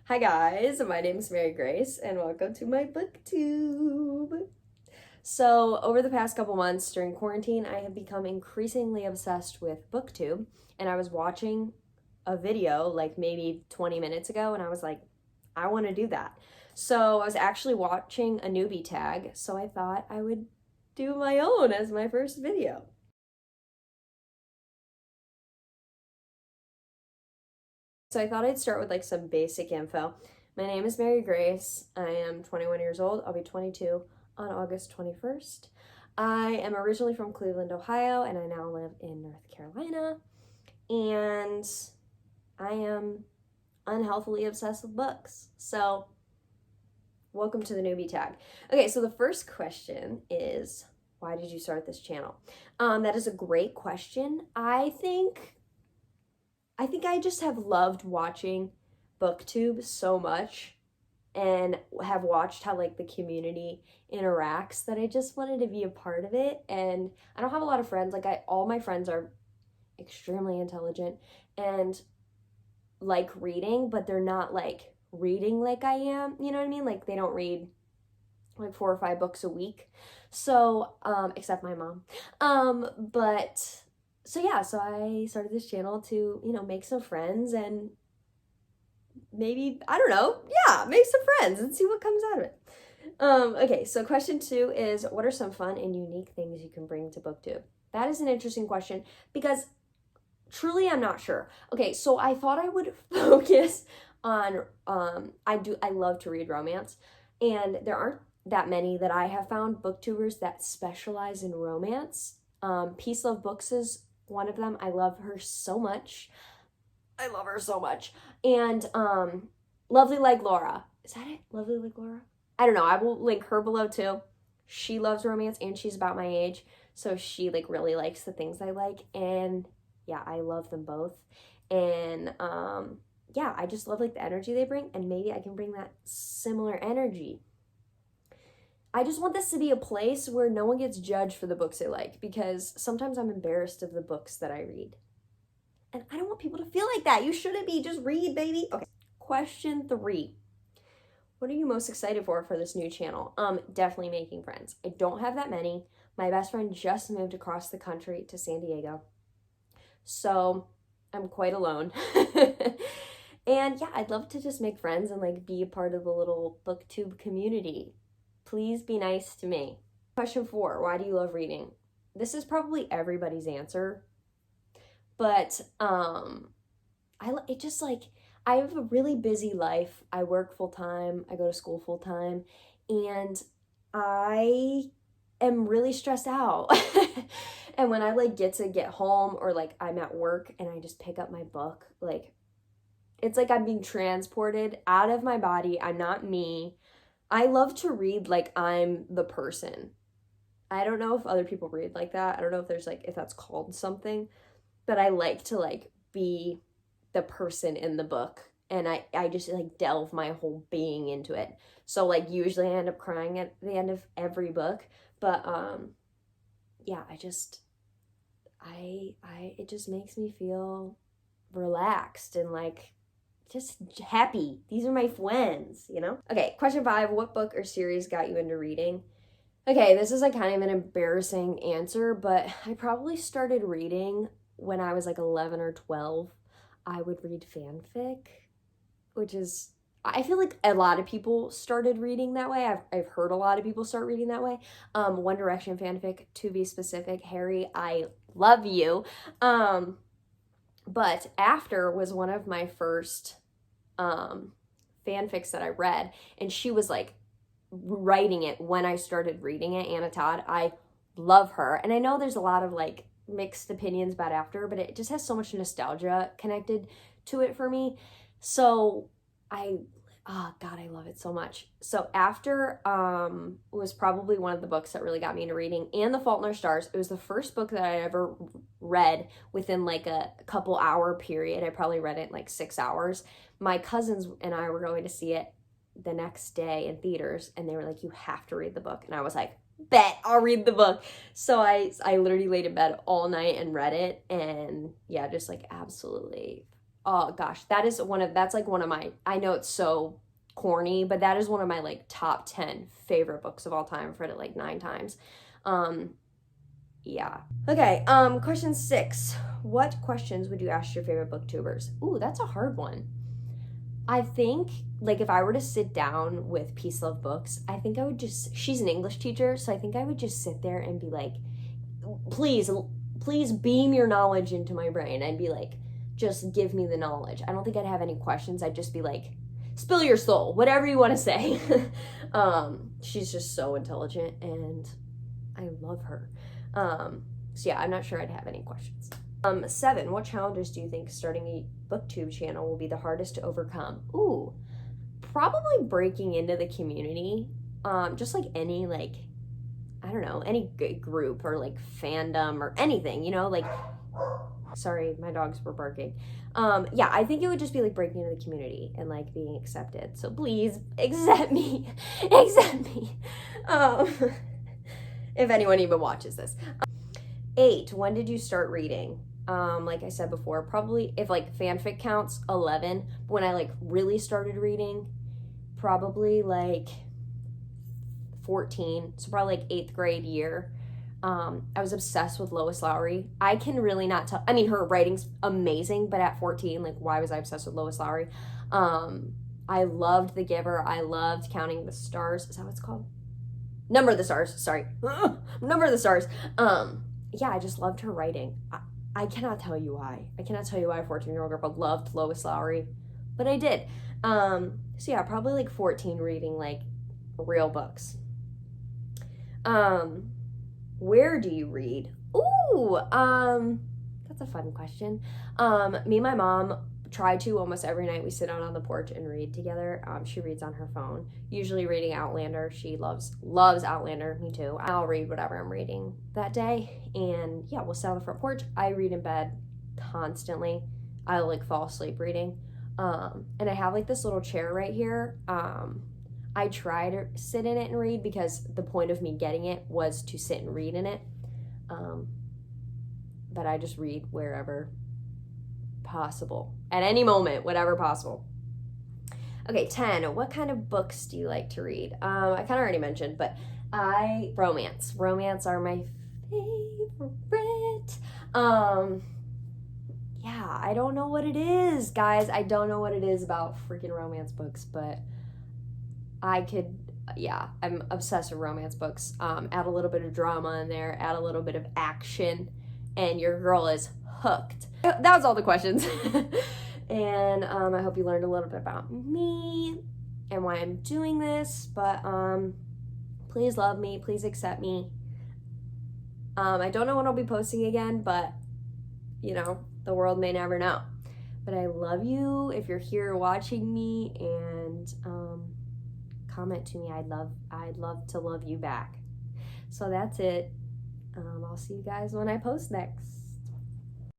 Hi guys, my name is Mary Grace and welcome to my booktube. So over the past couple months during quarantine, I have become increasingly obsessed with booktube, and I was watching a video like maybe 20 minutes ago and I was like, I want to do that. So I was actually watching a newbie tag, so I thought I would do my own as my first video. So I thought I'd start with like some basic info. My name is Mary Grace. I am 21 years old. I'll be 22 on August 21st. I am originally from Cleveland, Ohio, and I now live in North Carolina. And I am unhealthily obsessed with books. So welcome to the newbie tag. Okay, so the first question is, why did you start this channel? That is a great question. I think I just have loved watching BookTube so much and have watched how like the community interacts that I just wanted to be a part of it. And I don't have a lot of friends. Like all my friends are extremely intelligent and like reading, but they're not like reading like I am. You know what I mean? Like they don't read like 4 or 5 books a week. So, except my mom. So yeah, so I started this channel to, make some friends and maybe, I don't know, yeah, make some friends and see what comes out of it. Okay, so question 2 is, what are some fun and unique things you can bring to BookTube? That is an interesting question because truly I'm not sure. Okay, so I thought I would focus on, I love to read romance, and there aren't that many that I have found booktubers that specialize in romance. PeaceLoveBooks is one of them. I love her so much. I love her so much. And LovelyLikeLaura. Is that it? LovelyLikeLaura? I don't know. I will link her below too. She loves romance and she's about my age. So she like really likes the things I like. And yeah, I love them both. And yeah, I just love like the energy they bring, and maybe I can bring that similar energy. I just want this to be a place where no one gets judged for the books they like, because sometimes I'm embarrassed of the books that I read. And I don't want people to feel like that. You shouldn't be. Just read, baby. Okay. Question 3. What are you most excited for this new channel? Definitely making friends. I don't have that many. My best friend just moved across the country to San Diego. So I'm quite alone. And yeah, I'd love to just make friends and like be a part of the little booktube community. Please be nice to me. Question 4, why do you love reading? This is probably everybody's answer, but I have a really busy life. I work full time, I go to school full time, and I am really stressed out. And when I like get home, or like I'm at work and I just pick up my book, like it's like I'm being transported out of my body. I'm not me. I love to read like I'm the person. I don't know if other people read like that. I don't know if there's like, if that's called something, but I like to like be the person in the book, and I just like delve my whole being into it. So like usually I end up crying at the end of every book, but yeah, it just makes me feel relaxed and like just happy. These are my friends, Okay, question 5, what book or series got you into reading? Okay, this is like kind of an embarrassing answer, but I probably started reading when I was like 11 or 12. I would read fanfic, which is, I feel like a lot of people started reading that way. I've heard a lot of people start reading that way. One Direction fanfic, to be specific. Harry, I love you. But After was one of my first fanfics that I read, and she was like writing it when I started reading it. Anna Todd, I love her. And I know there's a lot of like mixed opinions about After, but it just has so much nostalgia connected to it for me. So oh God, I love it so much. So After was probably one of the books that really got me into reading, and The Fault in Our Stars. It was the first book that I ever read within like a couple hour period. I probably read it in like 6 hours. My cousins and I were going to see it the next day in theaters, and they were like, you have to read the book. And I was like, bet, I'll read the book. So I literally laid in bed all night and read it, and yeah, just like absolutely oh gosh, that's like one of my, I know it's so corny, but that is one of my like top 10 favorite books of all time. I've read it like 9 times. Yeah. Okay, question 6. What questions would you ask your favorite booktubers? Ooh, that's a hard one. I think, like, if I were to sit down with PeaceLoveBooks, I think I would just, she's an English teacher, so I think I would just sit there and be like, please beam your knowledge into my brain. I'd be like, just give me the knowledge. I don't think I'd have any questions. I'd just be like, spill your soul, whatever you want to say. She's just so intelligent, and I love her. So yeah, I'm not sure I'd have any questions. 7, what challenges do you think starting a booktube channel will be the hardest to overcome? Ooh, probably breaking into the community. Just like any, like, I don't know, any group or like fandom or anything, you know, like, sorry, my dogs were barking. Yeah, I think it would just be like breaking into the community and like being accepted. So please accept me, accept me. If anyone even watches this. 8, when did you start reading? Like I said before, probably, if like fanfic counts, 11. When I like really started reading, probably like 14. So probably like 8th grade year. I was obsessed with Lois Lowry. I can really not tell. I mean, her writing's amazing, but at 14, like, why was I obsessed with Lois Lowry? I loved The Giver. I loved Counting the Stars. Is that what it's called? Number of the Stars. Sorry. Number of the Stars. Yeah, I just loved her writing. I cannot tell you why. I cannot tell you why a 14-year-old girl loved Lois Lowry, but I did. So yeah, probably like 14 reading like real books. Where do you read? Ooh, that's a fun question. Me and my mom try to almost every night. We sit out on the porch and read together. She reads on her phone, usually reading Outlander. She loves Outlander. Me too. I'll read whatever I'm reading that day, and yeah, we'll sit on the front porch. I read in bed constantly. I'll like fall asleep reading. And I have like this little chair right here. I try to sit in it and read because the point of me getting it was to sit and read in it. But I just read wherever possible, at any moment, whatever possible. Okay, 10, what kind of books do you like to read? I kind of already mentioned, but romance are my favorite. Yeah, I don't know what it is, guys. I don't know what it is about freaking romance books, but I'm obsessed with romance books. Add a little bit of drama in there, add a little bit of action, and your girl is hooked. That was all the questions. And I hope you learned a little bit about me and why I'm doing this, but please love me, please accept me. I don't know when I'll be posting again, but you know, the world may never know. But I love you if you're here watching me, and comment to me. I'd love to love you back. So that's it. I'll see you guys when I post next.